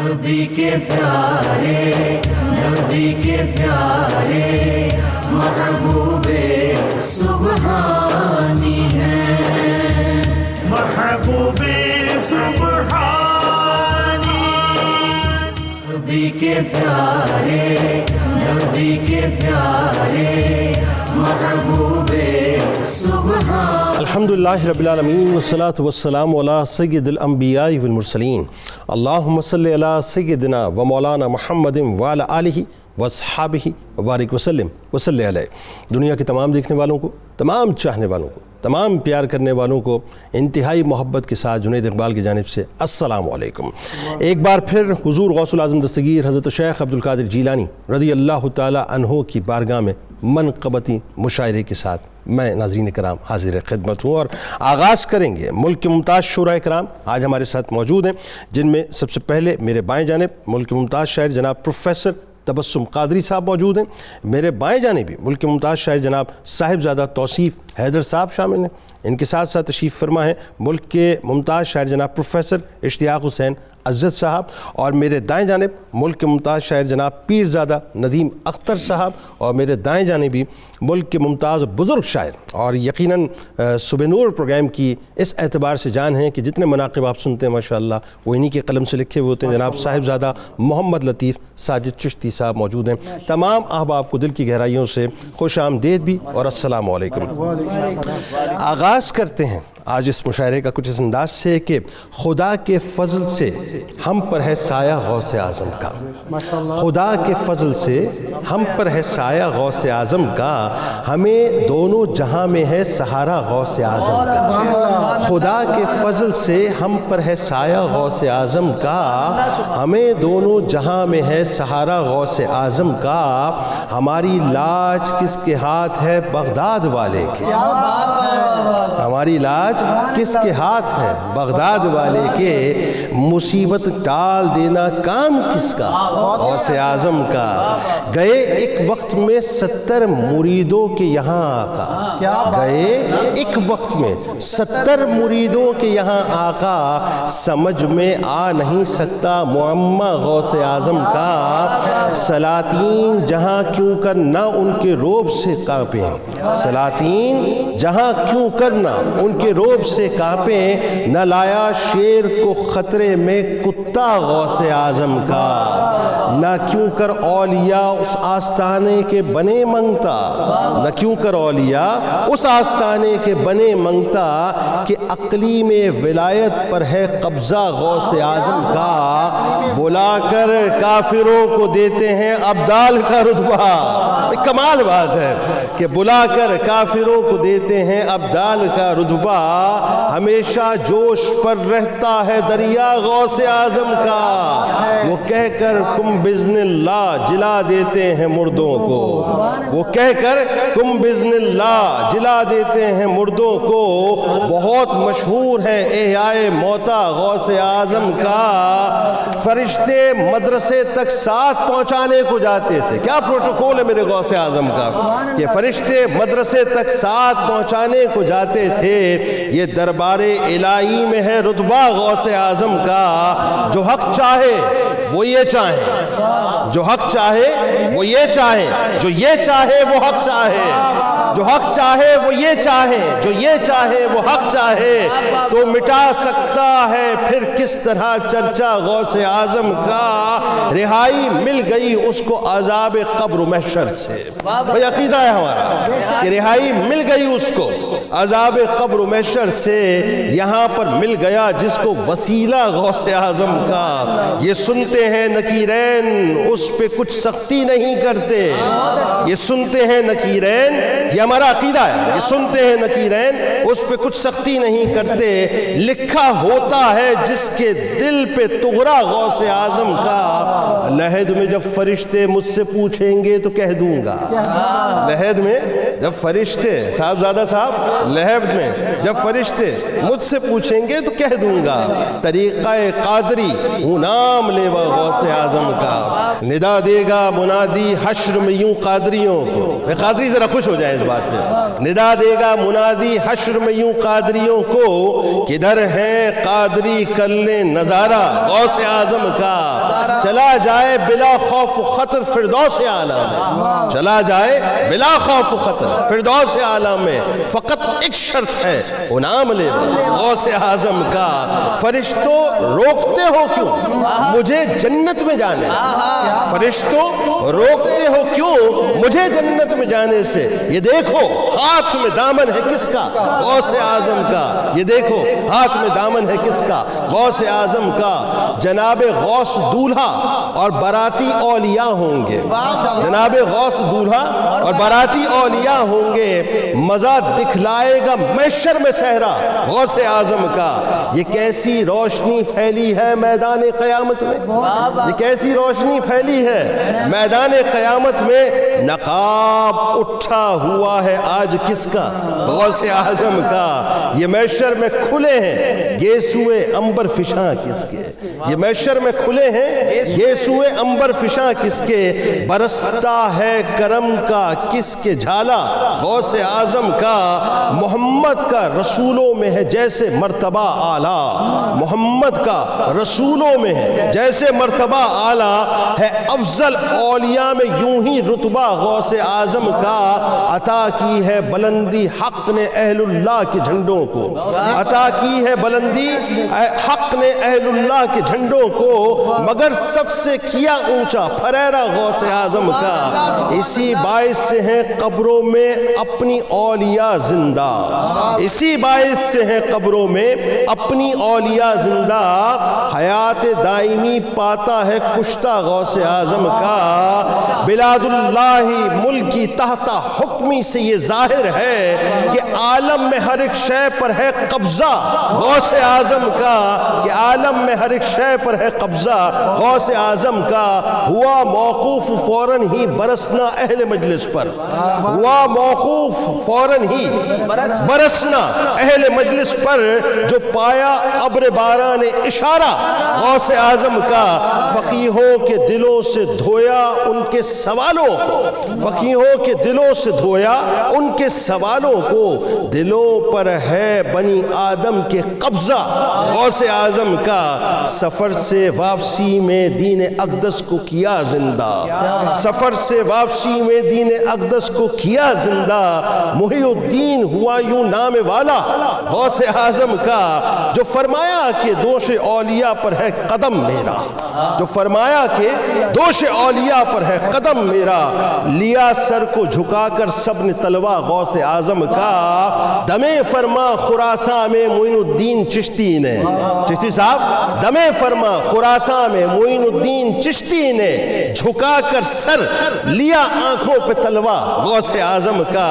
نبی کے پیارے محبوب سبحانی ہیں، محبوب سبحانی، نبی کے پیارے محبوب سبحانی۔ الحمدللہ رب العالمین والصلاة والسلام علی سید الانبیاء والمرسلین، اللہم صلی علی سیدنا و مولانا محمد وعلی آلہ واصحابہ وبارک وسلم وصلی علیہ۔ دنیا کے تمام دیکھنے والوں کو، تمام چاہنے والوں کو، تمام پیار کرنے والوں کو انتہائی محبت کے ساتھ جنید اقبال کی جانب سے السلام علیکم۔ ایک بار پھر حضور غوث العظم دستگیر حضرت شیخ عبدالقادر جیلانی رضی اللہ تعالی عنہ کی بارگاہ میں منقبتی مشاعرے کے ساتھ میں ناظرین کرام حاضر خدمت ہوں، اور آغاز کریں گے ملک کے ممتاز شعراء کرام آج ہمارے ساتھ موجود ہیں، جن میں سب سے پہلے میرے بائیں جانب ملک کے ممتاز شاعر جناب پروفیسر تبسم قادری صاحب موجود ہیں، میرے بائیں جانب بھی ملک کے ممتاز شاعر جناب صاحبزادہ توصیف حیدر صاحب شامل ہیں، ان کے ساتھ ساتھ تشریف فرما ہیں ملک کے ممتاز شاعر جناب پروفیسر اشتیاق حسین عزت صاحب، اور میرے دائیں جانب ملک کے ممتاز شاعر جناب پیرزادہ ندیم اختر صاحب، اور میرے دائیں جانب بھی ملک کے ممتاز بزرگ شاعر اور یقیناً صبح نور پروگرام کی اس اعتبار سے جان ہیں کہ جتنے مناقب آپ سنتے ہیں ماشاءاللہ وہ انہی کے قلم سے لکھے ہوئے ہوتے ہیں، جناب صاحبزادہ محمد لطیف ساجد چشتی صاحب موجود ہیں۔ تمام احباب کو دل کی گہرائیوں سے خوش آمدید بھی اور السلام علیکم۔ آغاز کرتے ہیں آج اس مشاعرے کا کچھ اس انداز سے کہ خدا کے فضل سے ہم پر ہے سایہ غوث اعظم کا، خدا کے فضل سے ہم پر ہے سایہ غوث اعظم کا، ہمیں دونوں جہاں میں ہے سہارا غوث اعظم کا، خدا کے فضل سے ہم پر ہے سایہ غوث اعظم کا، ہمیں دونوں جہاں میں ہے سہارا غوث اعظم کا، ہماری لاج کس کے ہاتھ ہے بغداد والے کے، ہماری لاج کس کے ہاتھ ہے بغداد والے کے، مصیبت ٹال دینا کام کس کا غوث اعظم کا، گئے ایک وقت میں 70 مریدوں کے یہاں آقا، گئے ایک وقت میں 70 مریدوں کے یہاں آقا، سمجھ میں آ نہیں سکتا معمہ غوث اعظم کا، سلاطین جہاں کیوں کر نہ ان کے روب سے کانپیں، سلاطین جہاں کیوں کرنا ان کے روب سے کانپیں، نہ لایا شیر کو خطرے میں کتا غوث اعظم کا، نہ کیوں کر اولیاء اس آستانے کے بنے منگتا، نہ کیوں کر اولیاء اس آستانے کے بنے منگتا، کہ اقلیم ولایت پر ہے قبضہ غوث اعظم کا، بلا کر کافروں کو دیتے ہیں ابدال کا رتبہ، کمال بات ہے کہ بلا کر کافروں کو دیتے ہیں ابدال کا رتبہ، ہمیشہ جوش پر رہتا ہے دریا غوث اعظم کا، وہ کہہ کر کم بزن اللہ جلا دیتے ہیں مردوں کو، وہ کہہ کر کم بزن اللہ جلا دیتے ہیں مردوں کو، بہت مشہور ہے احیاء موتا غوث اعظم کا، فرشتے مدرسے تک ساتھ پہنچانے کو جاتے تھے، کیا پروٹوکول ہے میرے غوث اعظم کا کہ فرشتے مدرسے تک ساتھ پہنچانے کو جاتے تھے، یہ دربار الہی میں ہے رتبہ غوث اعظم کا، جو حق چاہے وہ یہ چاہے، جو حق چاہے وہ یہ چاہے، جو یہ چاہے وہ حق چاہے، جو حق چاہے وہ یہ چاہے، جو یہ چاہے وہ حق چاہے، تو مٹا سکتا ہے پھر کس طرح چرچا غوث اعظم کا، رہائی مل گئی اس کو عذاب قبر و محشر سے، بھئی عقیدہ ہے ہمارا کہ رہائی مل گئی اس کو عذاب قبر و محشر سے، یہاں پر مل گیا جس کو وسیلہ غوث اعظم کا، یہ سنتے ہیں نکیرین اس پہ کچھ سختی نہیں کرتے، یہ سنتے ہیں نکیرین، یہ ہمارا عقیدہ ہے، یہ سنتے ہیں نکیرین اس پہ کچھ سختی نہیں کرتے، لکھا ہوتا ہے جس کے دل پہ طغرا غوث اعظم کا، لحد میں جب فرشتے مجھ سے پوچھیں گے تو کہہ دوں گا، لحد میں جب فرشتے صاحبزادہ صاحب لہب میں جب فرشتے مجھ سے پوچھیں گے تو کہہ دوں گا طریقہ قادری ہوں نام لیوا غوث اعظم کا. ندا دے گا منادی حشر میں یوں قادریوں کو, قادری ذرا خوش ہو جائے اس بات پہ, ندا دے گا منادی حشر میں یوں قادریوں کو کدھر ہیں قادری کر لیں نظارہ غوث اعظم کا. چلا جائے بلا خوف و خطر فردوس اعلیٰ میں, چلا جائے بلا خوف و خطر فردوس اعلیٰ میں, فقط ایک شرط ہے وہ نام لے غوث اعظم کا. فرشتوں روکتے ہو کیوں مجھے جنت میں جانے سے, فرشتوں روکتے ہو کیوں مجھے جنت میں جانے سے. یہ دیکھو ہاتھ میں دامن ہے کس کا غوث اعظم کا, یہ دیکھو ہاتھ میں دامن ہے کس کا غوث اعظم کا. جناب غوث دولہا اور باراتی اولیاء ہوں گے, جناب غوث دولہا اور باراتی اولیاء ہوں گے. مزہ دکھلائے گا محشر میں صحرا غوث اعظم کا. یہ کیسی روشنی پھیلی ہے میدان قیامت میں, یہ کیسی روشنی پھیلی ہے میدان قیامت میں. نقاب اٹھا ہوا ہے آج کس کا غوث اعظم کا. یہ محشر میں کھلے ہیں گیسوئے عنبر فشاں کس کے, یہ محشر میں کھلے ہیں گیسوئے عنبر فشاں کس کے. برستا ہے کرم کا کس کے جھالا غوث اعظم کا. محمد کا رسولوں میں ہے جیسے مرتبہ اعلیٰ, محمد کا رسولوں میں ہے جیسے مرتبہ اعلیٰ ہے. افضل اولیاء میں یوں ہی رتبہ غوث اعظم کا. عطا کی ہے بلندی حق نے اہل اللہ کے جھنڈوں کو, عطا کی ہے بلندی حق نے اہل اللہ کے جھنڈوں کو. مگر سب سے کیا اونچا پھریرا غوث اعظم کا. اسی باعث سے ہیں قبروں میں اپنی اولیاء زندہ, اسی باعث سے ہیں قبروں میں اپنی اولیاء زندہ. حیات دائمی پاتا ہے کشتہ غوث اعظم کا. بلاد اللہ ملکی تحت حکمی سے یہ ظاہر ہے کہ عالم میں ہر ایک شے پر ہے قبضہ غوث اعظم کا, کہ عالم میں ہر ایک شے پر ہے قبضہ غوث اعظم کا. ہوا موقوف فوراً ہی برسنا اہل مجلس پر, ہوا موقوف فوراً ہی برسنا اہل مجلس پر. جو پایا ابر باران اشارہ غوث اعظم کا. فقیہوں کے دلوں سے دھویا ان کے سوالوں کو, فقیہوں کے دلوں سے دھویا ان کے سوالوں کو. دلوں پر ہے بنی آدم کے قبضہ غوث اعظم کا. سفر سے واپسی میں دین اقدس کو کیا زندہ, سفر سے واپسی میں دین اقدس کو کیا زندہ. محی الدین ہوا یوں نام والا غوث اعظم کا. جو فرمایا کہ دوش اولیاء پر ہے قدم میرا, جو فرمایا کہ دوش اولیاء پر ہے قدم میرا. لیا سر کو جھکا کر سب نے طلبہ غوث اعظم کا. دمے فرما خراساں میں معین الدین چشتی نے, چشتی صاحب دمے فرما خراساں میں معین الدین چشتی نے جھکا کر سر لیا آنکھوں پہ طلبہ غوث اعظم کا.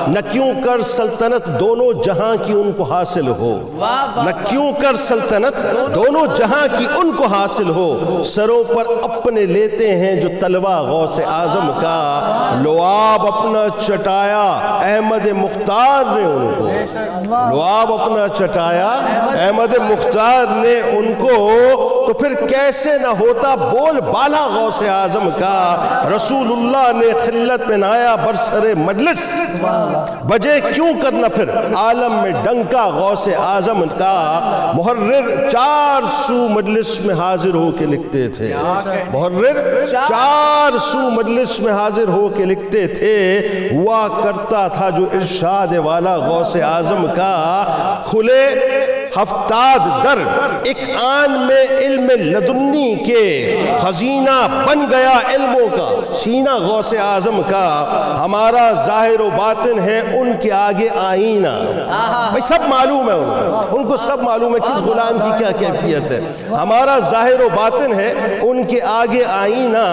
نہ کیوں کر سلطنت دونوں جہاں کی ان کو حاصل ہو, نہ کیوں کر سلطنت دونوں جہاں کی ان کو حاصل ہو. سروں پر اپنے لیتے ہیں جو طلبہ غوث اعظم کا. لعاب اپنا چٹایا احمد مختار نے ان کو, لعاب اپنا چٹایا احمد مختار نے ان کو. تو پھر کیسے نہ ہوتا بول بالا غوث اعظم کا. رسول اللہ نے خلت پہنایا برسر مجلس, بجے کیوں کرنا پھر عالم میں ڈنکا غوث اعظم کا. محرر 400 مجلس میں حاضر ہو کے لکھتے تھے, محرر 400 مجلس میں حاضر ہو کے لکھتے تھے. ہوا کرتا تھا جو ارشاد والا غوث اعظم کا. کھلے ہفتاد در ایک آن میں علم لدنی کے, خزینہ بن گیا علموں کا سینہ غوث اعظم کا. ہمارا ظاہر و باطن ہے ان کے آگے آئینہ. بھئی سب معلوم ہے ان کو سب معلوم ہے کس غلام کی کیا کیفیت ہے. ہمارا ظاہر و باطن ہے ان کے آگے آئینہ.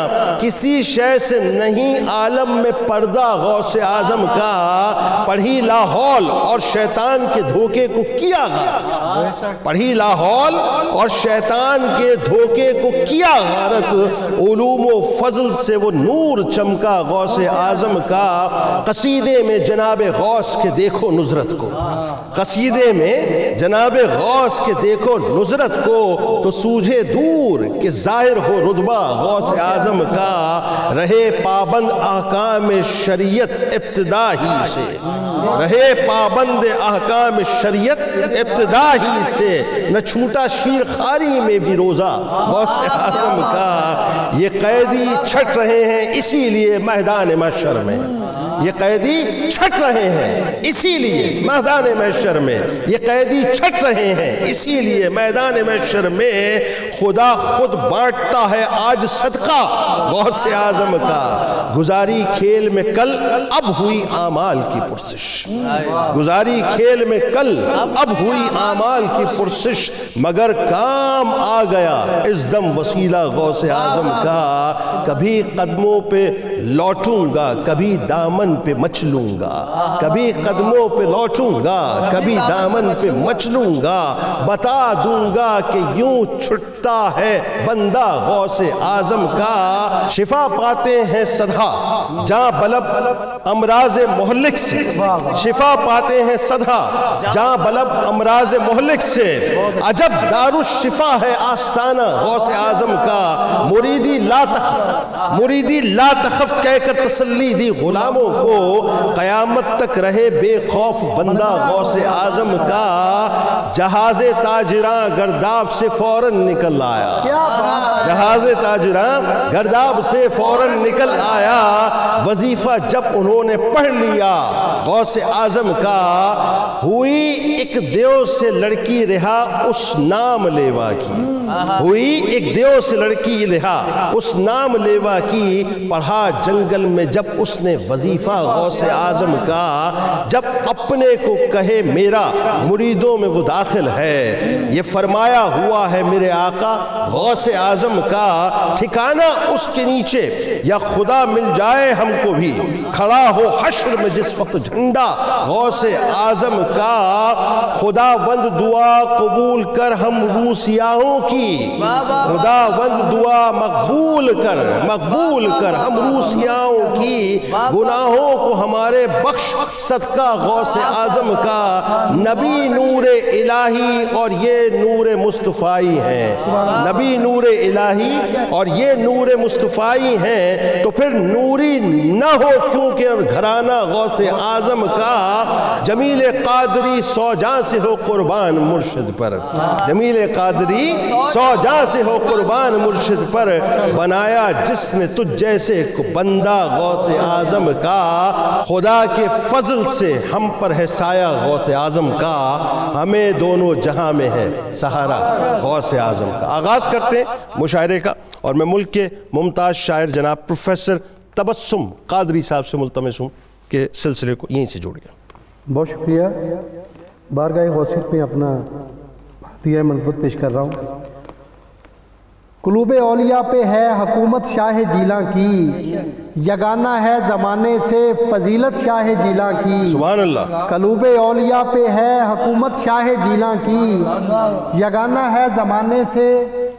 کسی شے سے نہیں عالم میں پردہ غوث اعظم کا. پڑھی لاحول اور شیطان کے دھوکے کو کیا غلط, پڑھی لاہور اور شیطان کے دھوکے کو کیا غارت، علوم و فضل سے وہ نور چمکا غوث اعظم کا، قصیدے میں جناب غوث کے دیکھو نظرت کو، قصیدے میں جناب غوث کے دیکھو نظرت کو، تو سوجھے دور کہ ظاہر ہو رتبہ غوث اعظم کا، رہے پابند احکام شریعت ابتدا ہی سے، رہے پابند احکام شریعت ابتدا ہی سے، نہ چھوٹا شیر خاری میں بھی روزہ غوث اعظم کا، یہ قیدی چھٹ رہے ہیں اسی لیے میدان محشر میں، یہ قیدی چھٹ رہے ہیں اسی لیے میدان محشر میں، یہ قیدی چھٹ رہے ہیں اسی لیے میدان محشر میں، خدا خود بانٹتا ہے آج صدقہ غوث اعظم کا، گزاری کھیل میں کل اب ہوئی اعمال کی پرسش، گزاری کھیل میں کل اب ہوئی اعمال کی پرسش، مگر کام آ گیا اس دم وسیلہ غوث اعظم کا، کبھی قدموں پہ لوٹوں گا کبھی دامن پہ مچ لوں گا، کبھی قدموں پہ لوٹوں گا کبھی دامن پہ مچ لوں گا، بتا دوں گا کہ یوں چھٹتا ہے بندہ غوث اعظم کا، شفا پاتے ہیں صدھا جہاں بلب امراض مہلک سے، شفا پاتے ہیں صدھا جہاں بلب امراض مہلک سے، عجب دارالشفا ہے آستانہ غوث اعظم کا، مریدی لا تخف، مریدی لا تخف کہہ کر تسلی دی غلاموں کو، قیامت تک رہے بے خوف بندہ غوث اعظم کا، جہاز تاجراں گرداب سے فوراً نکل آیا، جہاز تاجراں گرداب سے فوراً نکل آیا، وظیفہ جب انہوں نے پڑھ لیا غوث اعظم کا، ہوئی ایک دیو سے لڑکی رہا اس نام لیوا کی، ہوئی ایک دیو سے لڑکی رہا اس نام لیوا کی، پڑھا جنگل میں جب اس نے وظیفہ غوث اعظم کا، جب اپنے کو کہے میرا مریدوں میں وہ داخل ہے، یہ فرمایا ہوا ہے میرے آقا غوث اعظم کا، ٹھکانہ اس کے نیچے یا خدا مل جائے ہم کو بھی، کھڑا ہو حشر میں جس وقت جھنڈا غوث اعظم کا، خدا وند دعا قبول کر ہم روسیاہوں کی، خدا وند دعا مقبول کر ہم روسیاہوں کی، گناہوں کو ہمارے بخش صدقہ غوث اعظم کا، نبی نور الہی اور یہ نور مصطفی ہیں، نبی نور الہی اور یہ نور مصطفی ہیں، تو پھر نوری نہ ہو کیونکہ گھرانہ غوث اعظم کا، جمیل قادری 100 جاں سے ہو قربان مرشد پر، جمیل قادری 100 جاں سے ہو قربان مرشد پر، بنایا جس نے تجھ جیسے کو بندہ غوث اعظم کا، خدا کے فضل سے ہم پر ہے سایہ غوث اعظم کا، ہمیں دونوں جہاں میں ہے سہارا غوث اعظم کا۔ آغاز کرتے ہیں مشاعرے کا، اور میں ملک کے ممتاز شاعر جناب پروفیسر تبسم قادری صاحب سے ملتمس ہوں کہ سلسلے کو یہیں سے جوڑیے۔ بہت شکریہ، بارگاہ غوثیت میں اپنا عطیہ منفت پیش کر رہا ہوں۔ قلوب اولیاء پہ ہے حکومت شاہ جیلاں کی، یگانہ ہے زمانے سے فضیلت شاہ جیلاں کی، سبحان اللہ۔ قلوب اولیاء پہ ہے حکومت شاہ جیلاں کی، یگانہ ہے زمانے سے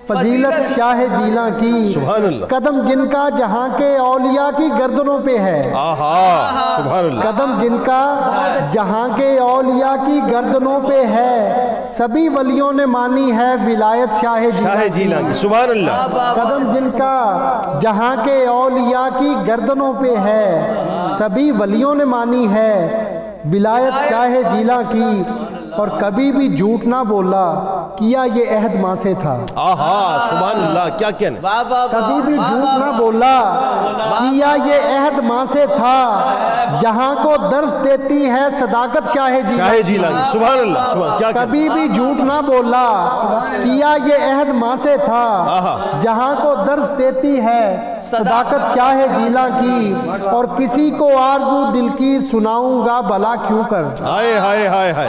فضیلت شاہ جیلاں کی، سبحان اللہ۔ قدم جن کا جہاں کے اولیاء کی گردنوں پہ ہے، آہا سبحان اللہ۔ قدم جن کا جہاں کے اولیاء کی گردنوں پہ ہے، سبھی ولیوں نے مانی ہے ولایت شاہ جیلاں کی، سبحان اللہ۔ قدم جن کا جہاں کے اولیاء کی گردنوں پہ ہے، سبھی ولیوں نے مانی ہے ولایت شاہ جیلاں کی، اور کبھی بھی جھوٹ نہ بولا کیا یہ عہد ماں سے تھا، آہا سبحان اللہ، کیا کہنا، کبھی بھی جھوٹ نہ بولا کیا یہ عہد ماں سے تھا، جہاں کو درس دیتی ہے صداقت شاہ جیلاں کی، سبحان اللہ، سبحان کیا کہنا، کبھی بھی جھوٹ نہ بولا کیا یہ عہد ماں سے تھا، جہاں کو درس دیتی ہے صداقت شاہ جیلاں کی، اور کسی کو آرزو دل کی سناؤں گا بھلا کیوں کر، ہائے ہائے ہائے ہائے،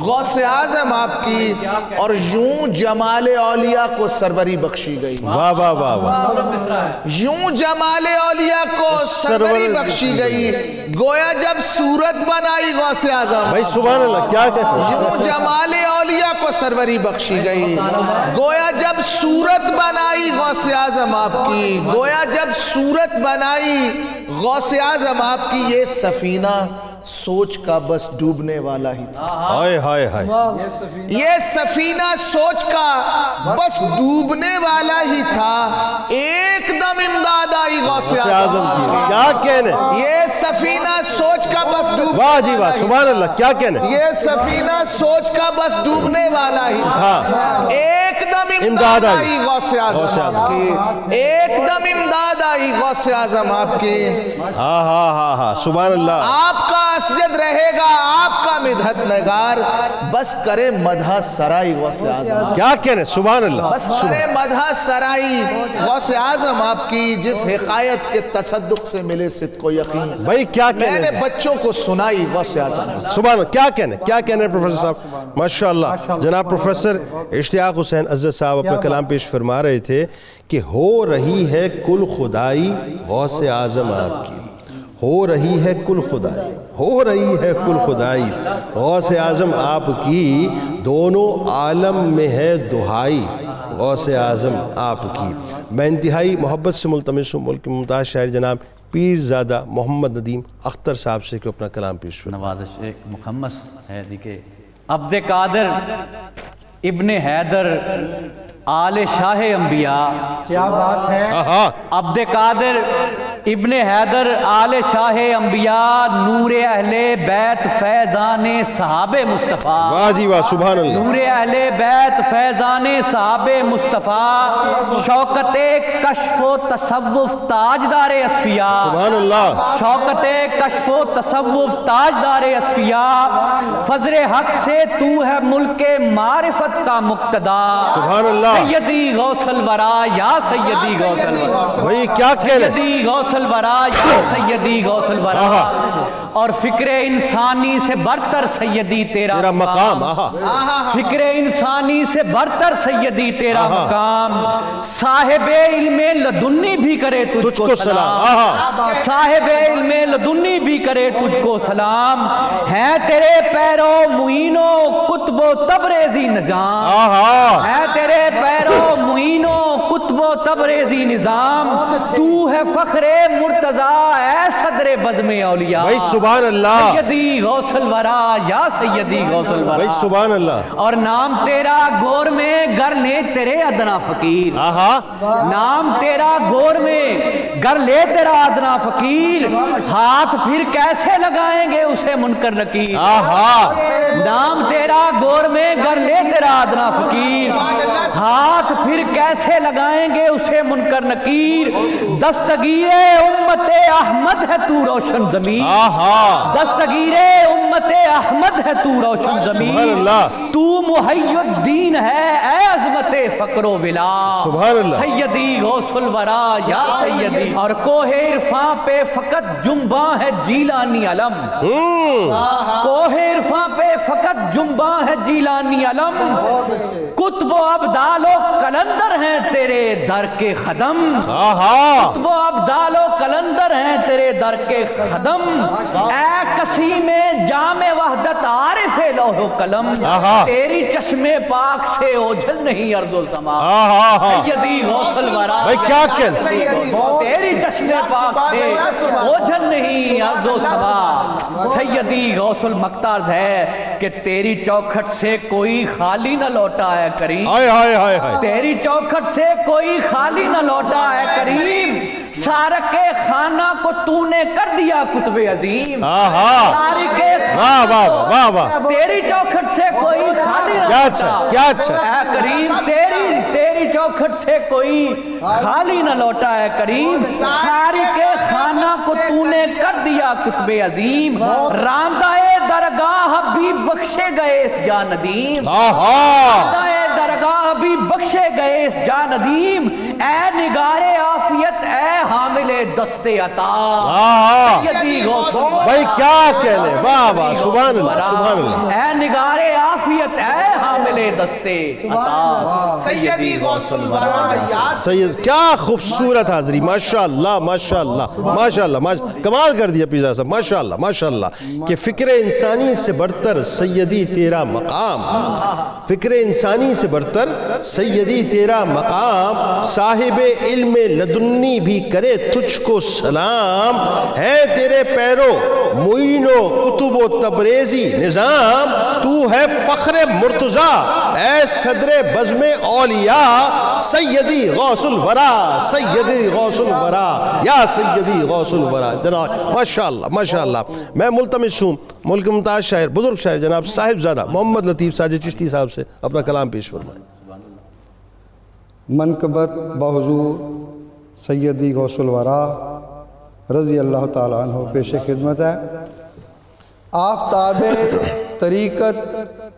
غوث اعظم آپ کی، اور یوں جمال اولیاء کو سروری بخشی گئی، واہ واہ واہ واہ، یوں جمال اولیاء کو سروری بخشی گئی، گویا جب صورت بنائی غوث اعظم، بھائی سبحان اللہ کیا کہتے ہیں، یوں جمال اولیاء کو سروری بخشی گئی، گویا جب صورت بنائی غوث اعظم آپ کی، گویا جب صورت بنائی غوث اعظم آپ کی، یہ سفینہ سوچ کا بس ڈوبنے والا ہی تھا، ہائے ہائے ہائے، یہ سفینہ سوچ کا بس ڈوبنے والا ہی تھا، ایک دم امداد آئی غوث اعظم اعظم کی، کیا کہنے، یہ سفینہ سوچ کا بس ڈوبنے، واہ جی واہ سبحان اللہ کیا کہنے، یہ سفینہ سوچ کا بس ڈوبنے والا ہی تھا، ایک دم امداد آئی غوث اعظم آپ کی، ایک دم امداد آئی غوث اعظم آپ کی، ہاں ہاں ہاں ہاں سبحان اللہ، آپ کا اسجد رہے گا، آپ کا مدحت نگار، بس کرے مدح سرائی غوث اعظم، کیا کہنے سبحان اللہ، بس کرے مدح سرائی غوث اعظم آپ کی، جس حقایت کے تصدق سے ملے صدق و یقین، بھائی کیا میں کہنے، نے بچوں کو سنائی غوث اعظم، سبحان اللہ کیا کہنے، کیا کہنے پروفیسر صاحب، ماشاءاللہ جناب پروفیسر اشتیاق حسین عزت صاحب اپنا کلام پیش فرما رہے تھے کہ ہو رہی ہے کل خدائی غوث اعظم آپ کی، ہو رہی ہے کل خدائی، ہو رہی ہے کل خدائی غوث اعظم آپ کی، دونوں عالم میں ہے دہائی غوث اعظم آپ کی۔ میں انتہائی محبت سے ملتمس ہوں ملک کے ممتاز شاعر جناب پیرزادہ محمد ندیم اختر صاحب سے کہ اپنا کلام پیش فرمائیں۔ نوازش ایک مخمس ہے کہ عبد قادر ابن حیدر آل شاہ انبیاء، کیا بات ہے، عبد قادر ابن حیدر آل شاہ انبیاء، نور اہل بیت فیضان صحاب مصطفیٰ، واہ جی واہ سبحان اللہ، نور اہل بیت فیضان صحاب مصطفیٰ، شوکت کشف و تصوف تاجدار اصفیاء، سبحان اللہ، شوکت کشف و تصوف تاجدار اصفیاء، فضل حق سے تو ہے ملک معرفت کا مقتدا، سبحان اللہ، سیدی غوث الورا یا سیدی غوث الورا، بھائی کیا کہنے، سیدی غوث الورا یا سیدی غوث الورا، اور فکر انسانی سے برتر سیدی تیرا مقام، فکر انسانی سے برتر سیدی تیرا مقام، صاحب علم لدنی بھی کرے تجھ کو سلام، صاحب علم لدنی بھی کرے تجھ کو سلام، ہیں تیرے پیرو معین و قطب و تبریزی نظام، ہے تیرے پیرو معین و قطب و تبریزی نظام، تو ہے فخر مرتضیٰ اے صدر بزم اولیاء، بھائی سبحان اللہ، سیدی غوث الورا یا سیدی غوث الورا، بھائی سبحان اللہ، اور نام تیرا گور میں گر لے تیرے ادنا فقیر، نام تیرا گور میں گر لے تیرا ادنا فقیر، ہاتھ پھر کیسے لگائیں گے اسے منکر نکیر، نام تیرا گور میں گر لے تیرا ادنا فقیر، ہاتھ پھر کیسے لگائیں گے اسے منکر نکیر، دستگیر امت احمد ہے تو روشن زمین، دستگیر امت احمد ہے تو روشن زمین، تو محی الدین ہے اے عظمت فقر و ولا، سیدی غوث الورا یا سیدی، اور کوہ عرفاں پہ فقط جنباں ہے جیلانی علم، کوہ عرفاں پہ فقط جنباں ہے جیلانی علم، قطب و ابدال و کلندر ہیں تیرے در کے خدم، قطب و ابدال و کلندر ہیں تیرے در کے خدم، اے قسیم جام وحدت عارف لوح و قلم، تیری چشم پاک سے اوجھل نہیں ارض و سما، سیدی غوث الورا تیری چشم پاک سے اوجھل نہیں ارض و سما، سیدی غوث المقتاز ہے کہ تیری چوکھٹ سے کوئی خالی نہ لوٹا ہے کریم، تیری چوکھٹ سے کوئی خالی نہ لوٹا ہے کریم، سارق خانہ کو تو نے کر دیا قطب عظیم، سارق خانہ تیری چوکھٹ سے کوئی خالی نہ لوٹا ہے کریم، تیری چوکھٹ سے کوئی خالی نہ لوٹا ہے کریم، سارق خانہ کو تو نے کر دیا قطب عظیم، راندہ درگاہ بھی بخشے گئے اس جا ندیم، راندہ درگاہ بھی بخشے گئے اس جا ندیم، اے نگار عافیت، اے حامل دست عطا، سیدی غوث الورا۔ بھائی کیا کہنے، واہ واہ، سبحان اللہ سبحان اللہ۔ اے نگار عافیت، اے حامل دست عطا، سیدی غوث الورا یا سید، کیا خوبصورت حاضری، ماشاء اللہ ماشاء اللہ ماشاء اللہ، کمال کر دیا پیزا صاحب، ماشاء اللہ ماشاء اللہ، کہ فکر انسانی سے برتر سیدی تیرا مقام، فکر انسانی سے برتر سیدی تیرا مقام، صاحب علم لدنی بھی کرے تجھ کو سلام، ہے تیرے پیرو معین و قطب و تبریزی نظام، تو ہے فخر مرتضیٰ اے صدر بزم اولیاء، سیدی غوث الورا، سیدی غوث الورا یا سیدی غوث الورا۔ جناب ماشاءاللہ ماشاءاللہ، میں ملتمس ہوں ملک ممتاز شاعر، بزرگ شاعر جناب صاحبزادہ محمد لطیف ساجد چشتی صاحب سے اپنا کلام پیش فرمائیں۔ منقبت بحضور سیدی غوث الورا رضی اللہ تعالیٰ عنہ پیش خدمت ہے۔ آفتاب طریقت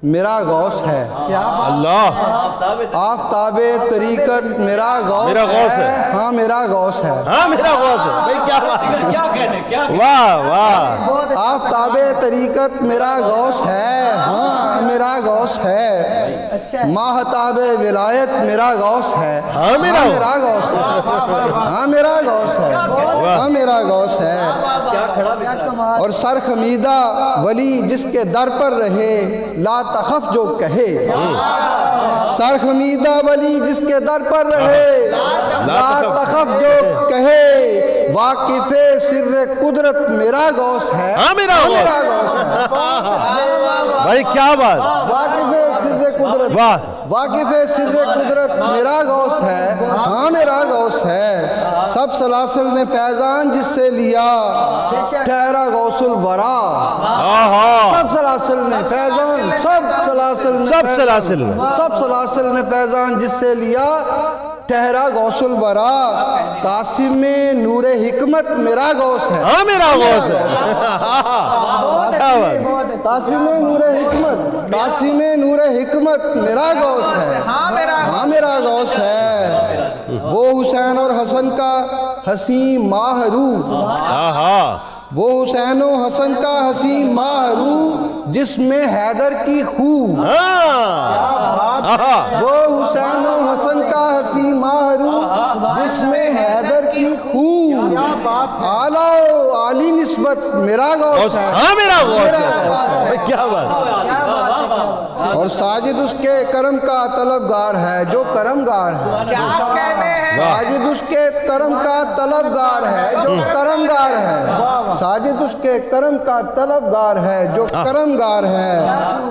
میرا غوث ہے، اللہ، آفتاب طریقت میرا غوث ہے، ہاں میرا غوث ہے، ہاں میرا غوث ہے، بھئی کیا بات ہے، کیا کہنے، کیا واہ واہ، آفتاب طریقت میرا غوث ہے، ہاں میرا غوث ہے، ماہتاب ولایت میرا غوث ہے، ہاں میرا غوث ہے، ہاں میرا غوث ہے، ہاں میرا غوث ہے، اور سر خمیدہ ولی جس کے در پر رہے لا تخف جو کہے، سر خمیدہ ولی جس کے در پر رہے لا تخف جو کہے، واقف سر قدرت میرا غوث ہے، ہاں میرا غوث ہے، بھائی کیا بات، واقف سر قدرت، واہ، واقف سر قدرت میرا غوث ہے، ہاں میرا غوث ہے، سب سلاسل نے فیضان جس سے لیا ٹھہرا غوث الورا، سب سلاسل نے فیضان، سب سلاسل نے فیضان جس سے لیا ٹھہرا غوث الورا، قاسم نور حکمت میرا غوث ہے، ہاں میرا غوث ہے، کیا بات، قاسم نور حکمت، قاسم نور حکمت میرا غوث ہے، ہاں میرا غوث ہے، وہ حسین اور حسن کا حسین ماہرو، وہ حسین و حسن کا حسین ماہرو جس میں حیدر کی خو، وہ حسین و حسن کا حسین ماہرو جس میں حیدر کی خو، اعلیٰ و عالی نسبت میرا غوث ہے، ہاں میرا غوث ہے، کیا بات، اور ساجد اس کے کرم کا طلبگار ہے جو کرمگار ہے، ساجد اس کے کرم کا طلبگار ہے جو کرمگار ہے، ساجد اس کے کرم کا طلبگار ہے جو کرمگار ہے،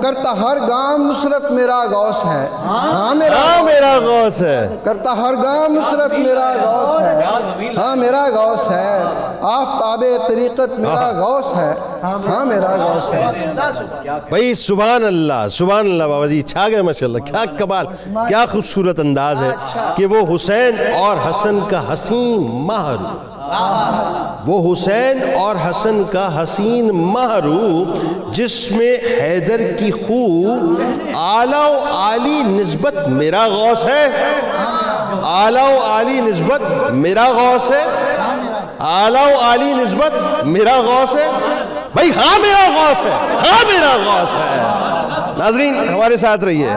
کرتا ہر گام نصرت میرا غوث ہے، ہاں میرا غوث ہے، کرتا ہر گام نصرت میرا غوث ہے، ہاں میرا غوث ہے، آفتاب طریقت میرا غوث ہے، ہاں میرا غوث ہے۔ بھئی سبحان اللہ سبحان اللہ، بابا جی چھا گئے ماشاءاللہ، کیا کمال، کیا خوبصورت انداز ہے کہ وہ حسین اور حسن کا حسین ماہرو، وہ حسین اور حسن کا حسین ماہرو جس میں حیدر کی خو، اعلیٰ و عالی نسبت میرا غوث ہے، اعلیٰ و عالی نسبت میرا غوث ہے، اعلیٰ و عالی نسبت میرا غوث ہے، بھائی ہاں میرا غوث ہے، ہاں میرا غوث ہے۔ ناظرین ہمارے ساتھ رہیے،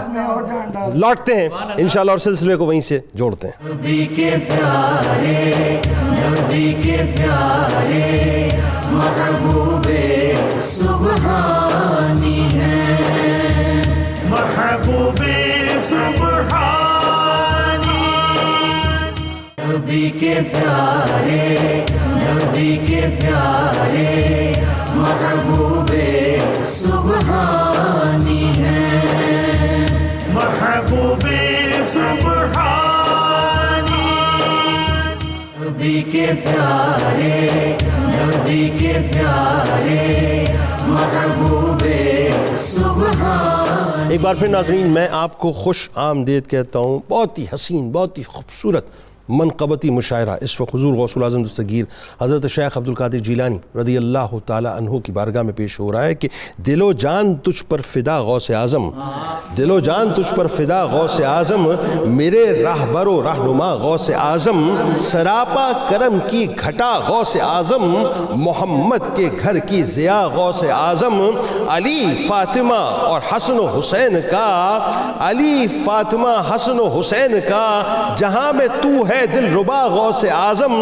لوٹتے ہیں انشاءاللہ اور سلسلے کو وہیں سے جوڑتے ہیں۔ نبی کے پیارے، نبی کے پیارے، محبوب سبحانی ہیں، محبوب سبحانی، نبی کے پیارے، نبی کے پیارے، محبوب سبحانی ہیں، محبوب سبحانی، نبی کے پیارے، نبی کے پیارے، محبوب سبحانی۔ ایک بار پھر ناظرین میں آپ کو خوش آمدید کہتا ہوں، بہت ہی حسین، بہت ہی خوبصورت منقبتی مشاعرہ اس وقت حضور غوث العظم دستگیر حضرت شیخ عبد القادر جیلانی رضی اللہ تعالی عنہ کی بارگاہ میں پیش ہو رہا ہے کہ دل و جان تجھ پر فدا غوث اعظم، دل و جان تجھ پر فدا غوث اعظم، میرے راہبر و رہنما غوث اعظم، سراپا کرم کی گھٹا غوث اعظم، محمد کے گھر کی ضیا غوث اعظم، علی فاطمہ اور حسن و حسین کا، علی فاطمہ حسن و حسین کا جہاں میں تو ہے دل ربا غوث اعظم،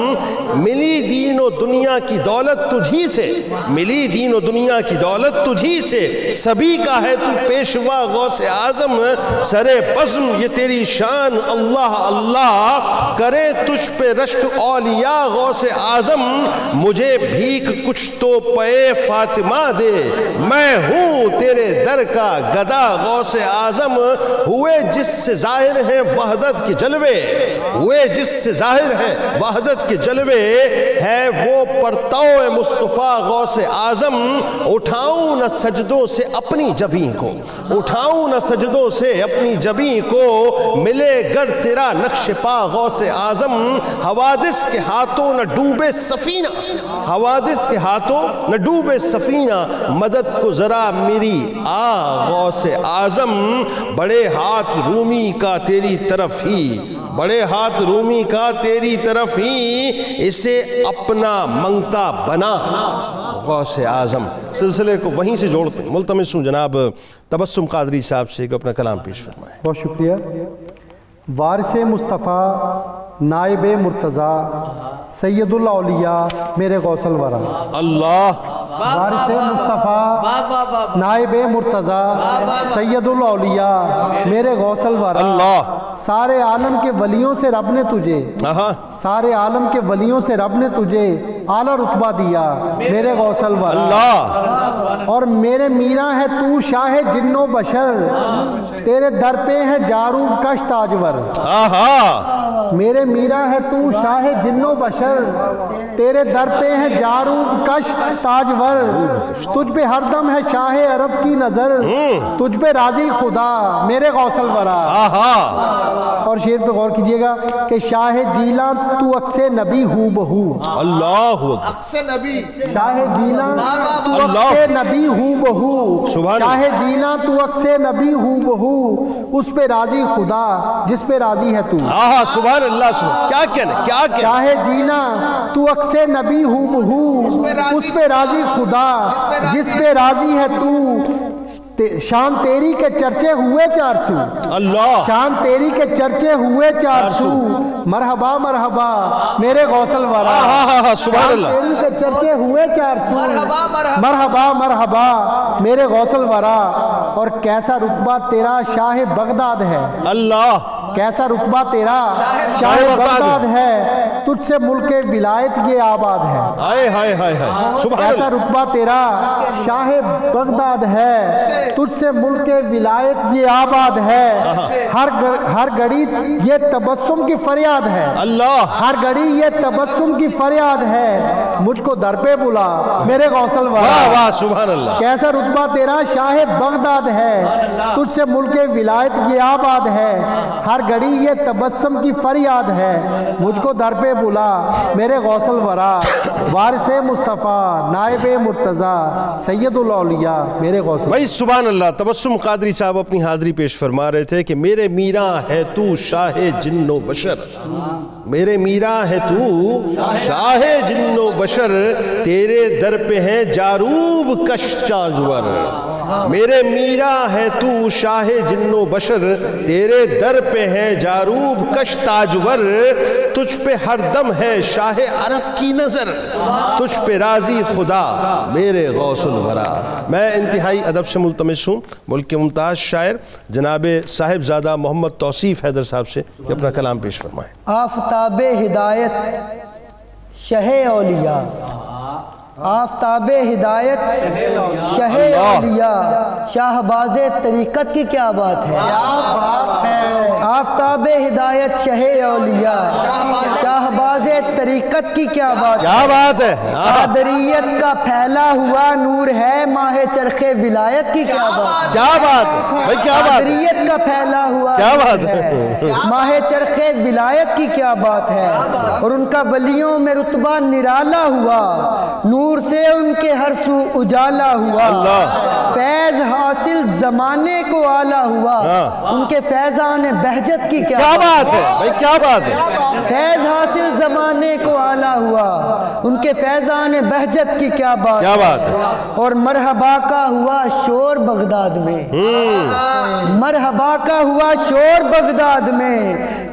ملی دین و دنیا کی دولت تجھی سے، ملی دین و دنیا کی دولت تجھی سے، سبھی کا ہے تو پیشوا غوث اعظم، سرے بزم یہ تیری شان اللہ اللہ، کرے تجھ پہ رشک اولیاء غوث اعظم، مجھے بھیک کچھ تو پے فاطمہ دے، میں ہوں تیرے در کا گدا غوث اعظم، ہوئے جس سے ظاہر ہیں وحدت کے جلوے، ہوئے جس سے ظاہر ہے وحدت کے جلوے، ہے وہ پرتو مصطفیٰ غوث اعظم، اٹھاؤں نہ سجدوں سے اپنی جبیں کو، اٹھاؤں نہ سجدوں سے اپنی جبیں کو، ملے گر تیرا نقش پا غوث اعظم، حوادث کے ہاتھوں نہ ڈوبے سفینہ، حوادث کے ہاتھوں نہ ڈوبے سفینہ، مدد کو ذرا میری آ غوث اعظم، بڑے ہاتھ رومی کا تیری طرف ہی، بڑے ہاتھ رومی کا تیری طرف ہی، اسے اپنا منگتا بنا غوث اعظم۔ سلسلے کو وہیں سے جوڑتے ملتمس ہوں جناب تبسم قادری صاحب سے کہ اپنا کلام پیش فرمائیں۔ بہت شکریہ۔ وارث مصطفیٰ نائب مرتضیٰ سید الاولیاء میرے غوث الورا، اللہ وارث مصطفیٰ نائب مرتضیٰ سید الاولیاء میرے غوث الورا، اللہ سارے عالم کے ولیوں سے رب نے تجھے، سارے عالم کے ولیوں سے رب نے تجھے اعلیٰ رتبہ دیا میرے غوث الورا، اللہ اور میرے میرا ہے تو شاہ جن و بشر، تیرے در پہ ہے جاروب کش تاجور، میرے میرا ہے تو شاہ جن و بشر، تیرے در پہ ہے جاروب کش تاجور، تجھ پہ ہر دم ہے شاہ عرب کی نظر، تجھ پہ راضی خدا میرے غوث الورا۔ اور شعر پہ غور کیجئے گا کہ شاہ جیلاں تو عکس نبی ہو بہو، اللہ عکس نبی، شاہ جیلاں تو عکس نبی ہو بہو، شاہ جیلاں تو عکس نبی ہو بہو، اس پہ راضی خدا جس پہ راضی ہے تو، سبحان اللہ، سبحان کیا کہنے کیا کہنے، شاہ جینا تو عکس نبی ہو بہو، اس پہ راضی خدا جس پہ راضی ہے تو، شان تیری کے چرچے ہوئے 400، اللہ شان تیری کے چرچے ہوئے 400، مرحبا مرحبا میرے غوث الورا، سبحان اللہ، تیری کے چرچے ہوئے 400، مرحبا مرحبا میرے غوث الورا، اور کیسا رتبہ تیرا شاہ بغداد ہے، اللہ کیسا رتبہ تیرا شاہ بغداد ہے، تجھ سے ملک ولایت یہ آباد ہے، ہائے ہائے ہائے ہائے، سبحان کیسا اللہ، رتبہ تیرا شاہ بغداد ہے، تجھ سے ملک ولایت یہ آباد ہے، ہر گھڑی یہ تبسم کی فریاد ہے، اللہ ہر گھڑی یہ تبسم کی فریاد ہے، مجھ کو در پہ بلا میرے غوث الورا، واہ واہ سبحان اللہ، کیسا رتبہ تیرا شاہ بغداد ہے، تجھ سے ملک ولایت یہ آباد ہے، ہر گھڑی یہ تبسم کی فریاد ہے، مجھ کو در پہ بلا میرے غوث الورا، وارث مصطفیٰ نائب مرتضیٰ سید الاولیاء میرے غوث الورا۔ بھائی سبحان اللہ، تبسم قادری صاحب اپنی حاضری پیش فرما رہے تھے کہ میرے میرا ہے تو شاہ جن و بشر، میرے میرا ہے تو شاہ جن و بشر، تیرے در پہ ہے جاروب کش تاجور، میرے میرا ہے تو شاہ جن و بشر، تیرے در پہ ہے جاروب کش تاجور، تجھ پہ ہر دم ہے شاہ عرب کی نظر، تجھ پہ راضی خدا میرے غوث الورا۔ میں انتہائی ادب سے ملتمس ہوں ملک کے ممتاز شاعر جناب صاحب زادہ محمد توصیف حیدر صاحب سے کہ اپنا کلام پیش فرمائیں۔ آفتاب ہدایت شہ اولیاء، آفتاب ہدایت شہ اولیاء، شاہباز طریقت کی کیا بات ہے، آفتاب ہدایت شہ اولیاء شاہباز طریقت کی کیا بات کیا بات ہے قادریت کا پھیلا ہوا نور ہے ماہ چرخ ولایت کی کیا بات کیا بات ہے بھائی کیا بات ہے قادریت کا پھیلا ہوا کیا نور بات ہے ماہ چرخ ولایت کی کیا بات ہے اور ان کا ولیوں میں رتبہ نرالا ہوا نور سے ان کے ہر سو اجالا ہوا فیض حاصل زمانے کو آلہ ہوا ان کے فیضان بہجت کی کیا بات ہے بھائی کیا بات ہے فیض حاصل زمانے کو آلہ ہوا ان کے فیضان بہجت کی کیا بات ہے اور مرحبا کا ہوا شور بغداد میں مرحبا کا ہوا شور بغداد میں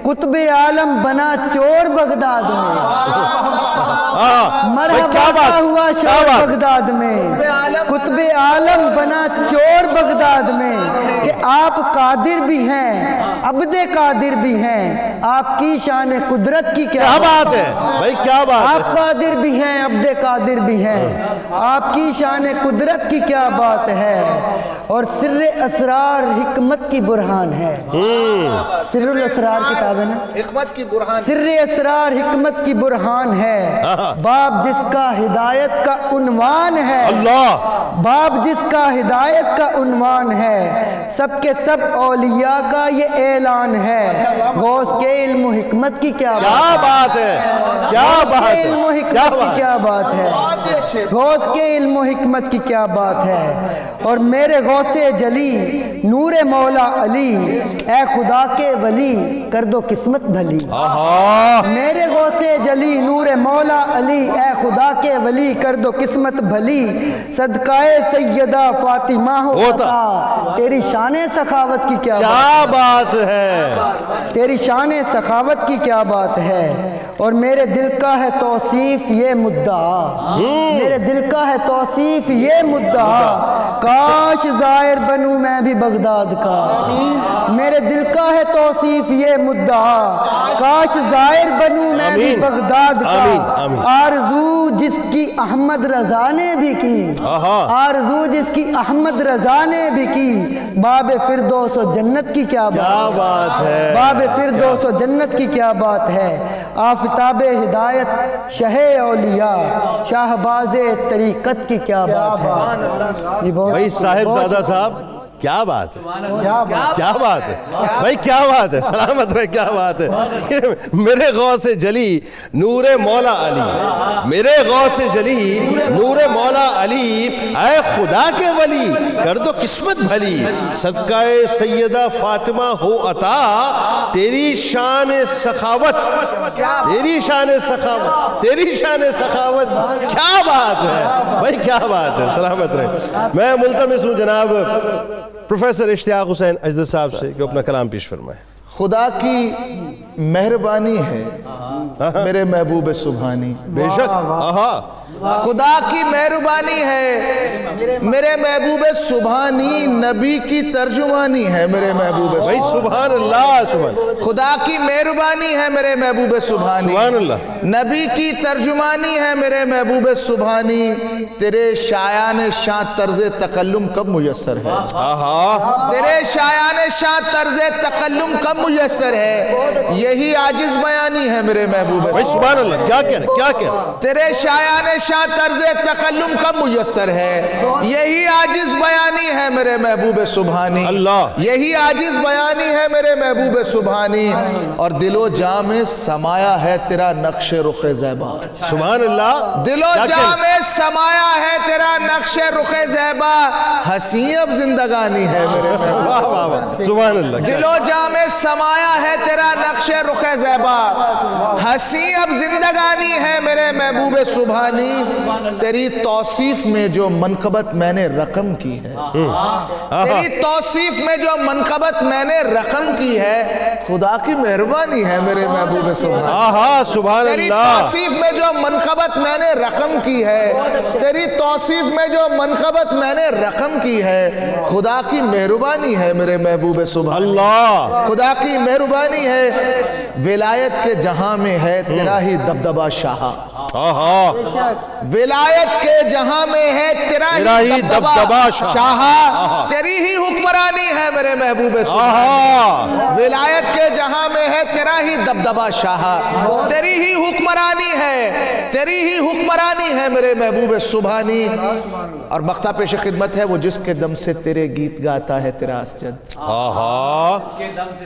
قطب عالم بنا چور بغداد میں مرحبا کا ہوا شور بغداد میں قطب عالم بنا چور بغداد میں کہ آپ قادر بھی ہیں عبد قادر بھی ہیں آپ کی شان قدرت کی کیا بات ہے بھائی کیا بات ہے آپ قادر بھی ہیں عبد قادر بھی ہیں آپ کی شان قدرت کی کیا بات ہے اور سر اسرار حکمت کی برہان ہے سر الاسرار کتاب ہے نا حکمت کی برہان سر اسرار حکمت کی برہان ہے باب جس کا ہدایت کا عنوان ہے باب جس کا ہدایت کا عنوان ہے سب کے سب اولیاء کا یہ اعلان ہے غوث کے علم و حکمت کی کیا بات ہے کیا بات ہے علم و حکمت کی کیا بات ہے غوث کے علم و حکمت کی کیا بات ہے اور میرے غوث جلی نور مولا علی اے خدا کے ولی کر دو قسمت بھلی میرے غوث جلی نور مولا علی اے خدا کے ولی کر دو قسمت بھلی صدقہ سیدہ فاطمہ ہوتا تیری شان سخاوت کی کیا بات ہے تیری شان سخاوت کی کیا بات ہے اور میرے دل کا ہے توصیف یہ مدعا میرے دل کا ہے توصیف یہ مدعا کاش زائر بنوں میں بھی بغداد کا میرے دل کا ہے توصیف یہ مدعا کاش زائر بنوں میں بھی بغداد کا آرزو جس کی احمد رضا نے بھی کی آرزو جس کی احمد رضا نے بھی کی باب فردوس و جنت کی کیا بات ہے باب فردوس و جنت کی کیا بات ہے آفتاب ہدایت شہ اولیاء شاہباز طریقت کی کیا بات ہے بھائی صاحب زادہ صاحب کیا بات ہے کیا بات ہے بھائی کیا بات ہے سلامت رہے کیا بات ہے میرے غوث جلی نور مولا علی میرے غوث جلی نور مولا علی اے خدا کے ولی کر دو قسمت بھلی صدقہ سیدہ فاطمہ ہو عطا تیری شان سخاوت تیری شان سخاوت تیری شان سخاوت کیا بات ہے بھائی کیا بات ہے سلامت رہے میں ملتمس ہوں جناب پروفیسر اشتیاق حسین اجدر صاحب سے کہ اپنا کلام پیش فرمائیں خدا کی مہربانی ہے میرے محبوب سبحانی بے شک خدا کی مہربانی ہے میرے محبوب سبحانی نبی کی ترجمانی ہے میرے محبوب بھائی سبحان اللہ سبحان خدا کی مہربانی ہے میرے محبوب سبحانی سبحان اللہ نبی کی ترجمانی ہے میرے محبوب سبحانی تیرے شایان شان طرز تکلم کب میسر ہے تیرے شایان شان طرز تکلم کب میسر ہے یہی عاجز بیانی ہے میرے محبوب بھائی سبحان اللہ کیا کہہ رہے کیا کہہ رہے تیرے شایان شان طرز تکلم کب میسر ہے یہی عاجز بیانی ہے میرے محبوب سبحانی اللہ یہی عاجز بیانی ہے میرے محبوب سبحانی اور دل و جاں میں سمایا ہے تیرا نقش رخ زیبا سبحان اللہ دل و جاں میں سمایا ہے تیرا نقش رخ زیبا ہنسی اب زندگانی ہے میرے محبوب سبحان اللہ دل و جاں میں سمایا ہے تیرا نقش رخ زیبا ہنسی اب زندگانی ہے میرے محبوب سبحانی تیری توصیف میں جو منقبت میں نے رقم کی ہے تیری توصیف میں جو منقبت میں نے رقم کی ہے خدا کی مہربانی ہے میرے محبوب سبحانی سبحان تیری اللہ توصیف میں جو منقبت میں نے رقم کی ہے تیری توصیف میں جو منقبت میں نے رقم کی ہے خدا کی مہربانی ہے میرے محبوب سبحانی اللہ خدا کی مہربانی ہے ولایت کے جہاں میں ہے تیرا ہی دبدبہ شاہ ولایت کے جہاں میں ہے تیرا ہی دبدبا شاہ، تیری ہی حکمرانی ہے میرے محبوب سبحانی، ولایت کے جہاں میں ہے تیرا ہی دبدبا شاہ، تیری ہی حکمرانی ہے، تیری ہی حکمرانی ہے میرے محبوب سبحانی۔ اور مقطع پیش خدمت ہے، وہ جس کے دم سے تیرے گیت گاتا ہے تیرا اسجد،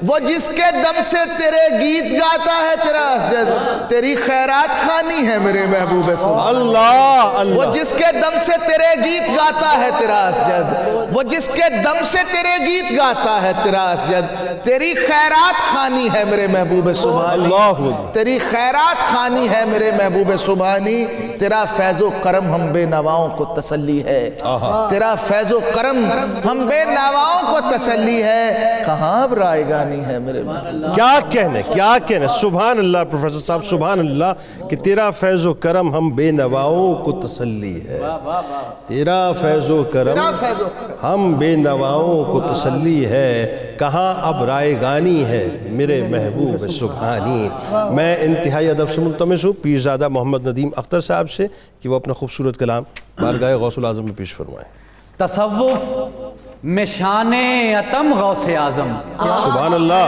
وہ جس کے دم سے تیرے گیت گاتا ہے تیرا اسجد، تیری خیرات خانی ہے میرے محبوب سبحانی، وہ جس کے دم سے تیرے گیت گاتا ہے تیرا اسجد، وہ جس کے دم سے تیرے گیت گاتا ہے تیرا اسجد، تیری خیرات خانی ہے میرے محبوب سبحانی، تیری خیرات خانی ہے میرے محبوب سبحانی، تیرا فیض و کرم ہم بے نواؤں کو تسلی ہے، تیرا فیض و کرم ہم بے نواؤں کو تسلی ہے، کہاں اب رائے گانی ہے میرے محبوب۔ کیا کہنے سبحان اللہ پروفیسر صاحب، سبحان اللہ، کہ تیرا فیض و کرم ہم بے نواؤں کو تسلی ہے، تیرا فیض و کرم ہم بے نواؤں کو تسلی ہے، کہاں اب رائے گانی ہے میرے محبوب سبحانی۔ میں انتہائی ادب سے ملتمس ہوں پیرزادہ محمد ندیم اختر صاحب سے کہ وہ اپنا خوبصورت کلام بارگاہ غوث العظم میں پیش فرمائیں۔ تصوف میں شان عتم غوث اعظم، سبحان اللہ،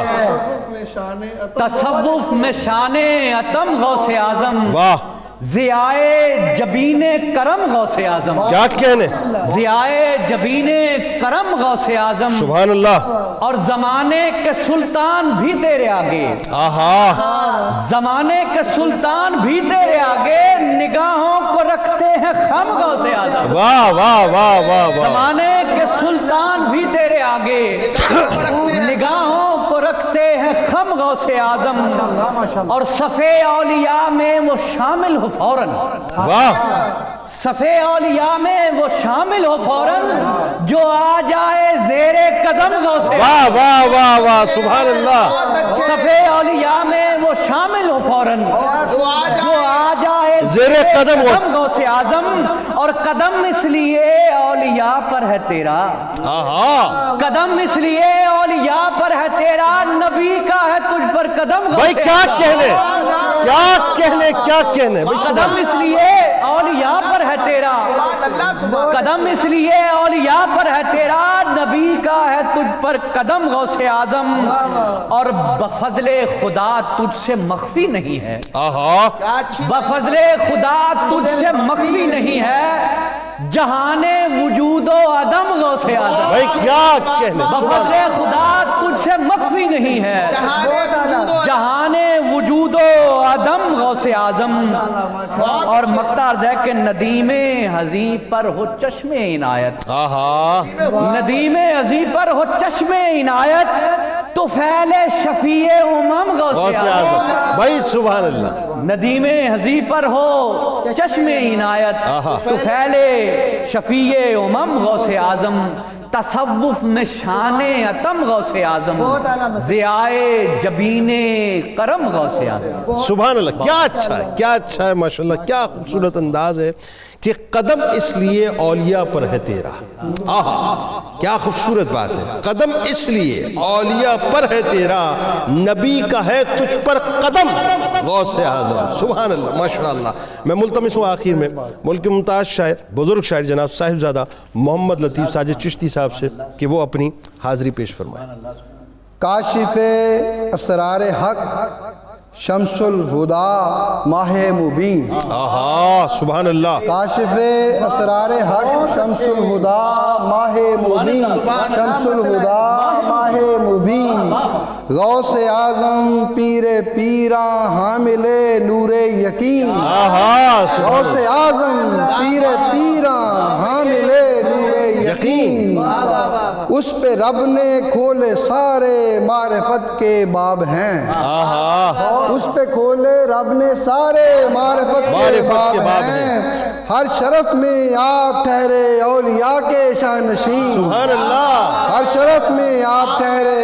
تصوف میں شان عتم غوث اعظم، واہ، ضیائے جبین کرم غوث اعظم، کیا کہنے، ضیائے جبین کرم غوث اعظم، سبحان اللہ، اور زمانے کے سلطان بھی تیرے آگے، زمانے کے سلطان بھی تیرے آگے نگاہوں کو رکھتے ہیں خم غوث اعظم، واہ واہ واہ واہ واہ، زمانے کے سلطان بھی تیرے آگے نگاہوں کو رکھتے ہیں خم غوث اعظم، اور صفِ اولیاء میں وہ شامل ہو فوراً، واہ، صفِ اولیاء میں وہ شامل ہو فوراً جو آ جائے زیر قدم غوث اعظم، واہ واہ واہ واہ، سبحان اللہ، صفِ اولیاء میں وہ شامل ہو فوراً جو آ جائے زیر قدم غوث اعظم، اور قدم اس لیے اولیاء پر ہے تیرا، قدم اس لیے اولیاء پر ہے تیرا، نبی کا ہے تجھ پر قدم بھائی کیا کہنے، قدم اس لیے اولیاء پر ہے تیرا، قدم اس لیے اولیاء پر ہے تیرا، نبی کا ہے تجھ پر قدم غوث اعظم، اور بفضل خدا تجھ سے مخفی نہیں ہے، بفضل خدا تجھ سے مخفی نہیں ہے، جہان وجود و عدم غوث اعظم، بھائی کیا کہنے، بفضل خدا تجھ سے مخفی نہیں ہے، جہان وجود و عدم غوث اعظم، اور مقطع عرض ہے کہ ندیم حضی پر ہو چشم عنایت، ندیم حضی پر ہو چشم عنایت، تو فعل شفیع امم غوث اعظم، بھائی سبحان اللہ، ندیم حضی پر ہو چشم عنایت، تو فعل شفیع امم غوث اعظم، تصوف میں شان عتم غوث اعظم، ضیائے جبین کرم غوث اعظم، سبحان اللہ، کیا اچھا ہے ماشاءاللہ، کیا خوبصورت انداز ہے کہ قدم اس لیے اولیاء پر ہے تیرا، کیا خوبصورت بات ہے، قدم اس لیے اولیاء پر ہے تیرا، نبی کا ہے تجھ پر قدم غوث اعظم، سبحان اللہ ماشاءاللہ۔ میں ملتمس ہوں آخر میں ملک کے ممتاز شاعر بزرگ شاعر جناب صاحبزادہ محمد لطیف ساجد چشتی صاحب سے کہ وہ اپنی حاضری پیش فرمائیں۔ کاشف اسرار حق شمس الہدا ماہ مبین، سبحان اللہ، کاشف اسرار حق شمس الہدا ماہ مبین، شمس الہدا ماہ مبین، غوث اعظم پیر پیراں حامل نور یقین، غوث اعظم پیر پیراں حامل نور یقین، اس پہ رب نے کھولے سارے معرفت کے باب ہیں، اس پہ کھولے رب نے سارے معرفت کے باب ہیں، ہر شرف میں آپ ٹھہرے اولیاء کے شاہنشین، سبحان اللہ، ہر شرف میں آپ ٹھہرے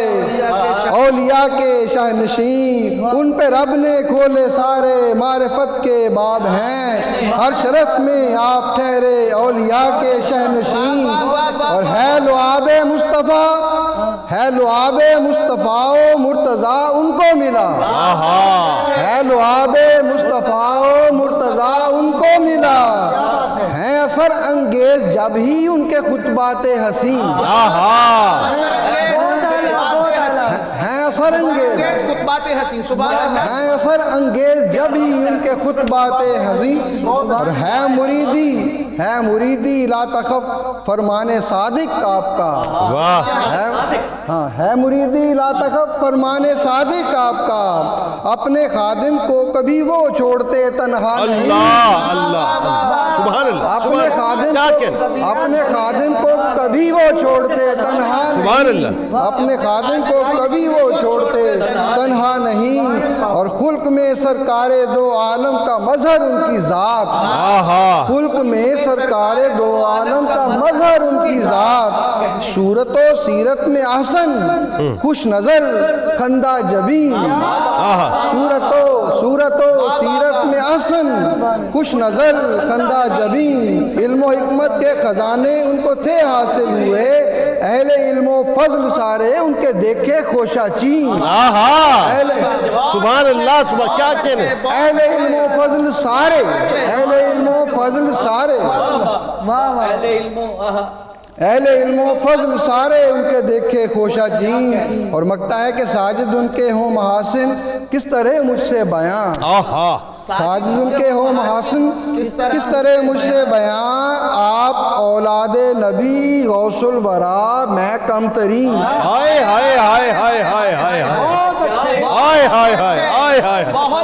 اولیاء کے شاہنشین، ان پہ رب نے کھولے سارے معرفت کے باب ہیں، ہر شرف میں آپ ٹھہرے اولیاء کے شاہنشین، اور ہے لعاب مصطفیٰ، ہے لعاب مصطفیٰ و مرتضیٰ ان کو ملا، ہے لعاب مصطفیٰ و مرتضیٰ ان کو ملا، انگیز جب ہی ان کے خطبات حسین ہیں اثر انگیز خطبات حسین سبحان اللہ ہیں اثر انگیز جب ہی ان کے خطبات حسین اور ہے مریدی لا تخف فرمان صادق آپ کا ہاں ہے مریدی لا تخف فرمان صادق آپ کا اپنے خادم کو کبھی وہ چھوڑتے تنہا نہیں سبحان اللہ اپنے خادم کو کبھی وہ چھوڑتے تنہا سبحان نہیں اللہ اپنے خادم کو کبھی وہ چھوڑتے تنہا نہیں اور خلق میں سرکار دو عالم کا مظہر ان کی ذات خلق میں سرکار دو عالم کا مظہر ان کی ذات صورت و سیرت میں احسن خوش نظر خندہ جبین صورت و سیرت میں احسن خوش نظر خندہ جبین علم و حکمت کے خزانے ان کو تھے حاصل ہوئے اہل علم و فضل سارے ان کے دیکھے خوشا چین سبحان اللہ کیا کہنے اہل علم و فضل سارے اہل علم و فضل سارے ان کے دیکھے خوشا جین اور مگتا ہے کہ ساجد ان کے ہوں محاسن کس طرح مجھ سے بیان ساجد ان کے ہوں محاسن کس طرح مجھ سے بیان آپ اولاد نبی غوث الورا میں کم ترین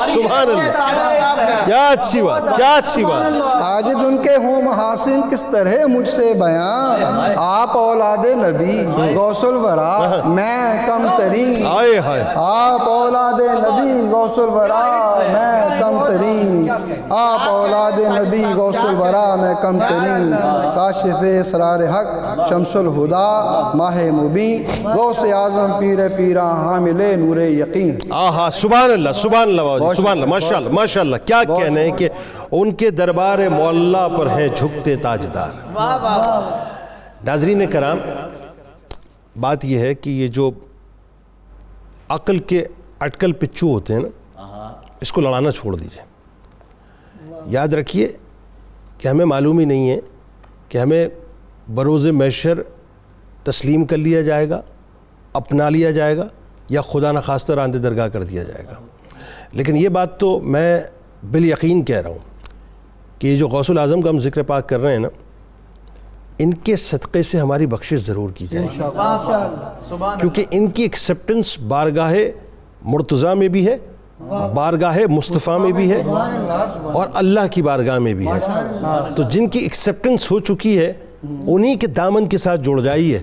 سبحان اللہ کیا اچھی بات ساجد ان کے ہوں محاسن کس طرح مجھ سے بیان آپ اولاد نبی غوث الورا میں کم ترین آپ اولاد نبی غوث الورا میں کم ترین آپ اولاد نبی غوث الورا میں کم ترین کاشف اسرار حق شمس الہدا ماہ مبین غوث اعظم پیر پیرا حامل نور یقین سبحان اللہ سبحان اللہ ماشاءاللہ ماشاءاللہ کیا کہنے ہیں کہ ان کے دربار معلا پر ہیں جھکتے تاجدار ناظرین کرام بات یہ ہے کہ یہ جو عقل کے اٹکل پچو ہوتے ہیں نا اس کو لڑانا چھوڑ دیجئے یاد رکھیے کہ ہمیں معلوم ہی نہیں ہے کہ ہمیں بروز محشر تسلیم کر لیا جائے گا اپنا لیا جائے گا یا خدا نخواستہ راندِ درگاہ کر دیا جائے گا لیکن یہ بات تو میں بالیقین کہہ رہا ہوں کہ یہ جو غوث العظم کا ہم ذکر پاک کر رہے ہیں نا ان کے صدقے سے ہماری بخشش ضرور کی جائے گی کیونکہ ان کی ایکسیپٹنس بارگاہ مرتضیٰ میں بھی ہے بارگاہ مصطفیٰ میں بھی ہے اور اللہ کی بارگاہ میں بھی ہے تو جن کی ایکسیپٹنس ہو چکی ہے انہی کے دامن کے ساتھ جڑ جائیے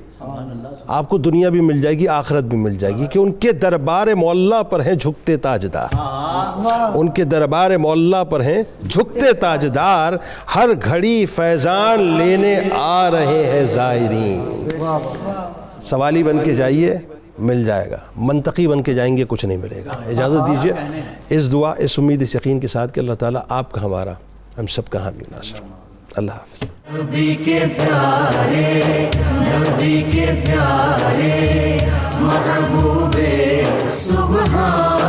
آپ کو دنیا بھی مل جائے گی آخرت بھی مل جائے گی کہ ان کے دربار معلا پر ہیں جھکتے تاجدار ان کے دربار معلا پر ہیں جھکتے تاجدار ہر گھڑی فیضان لینے آ رہے ہیں زائرین سوالی بن کے جائیے مل جائے گا منطقی بن کے جائیں گے کچھ نہیں ملے گا اجازت دیجیے اس دعا اس امید اس یقین کے ساتھ کہ اللہ تعالیٰ آپ کا ہمارا ہم سب کا حامی ناصر اللہ حافظ نبی کے پیارے محبوب سبحان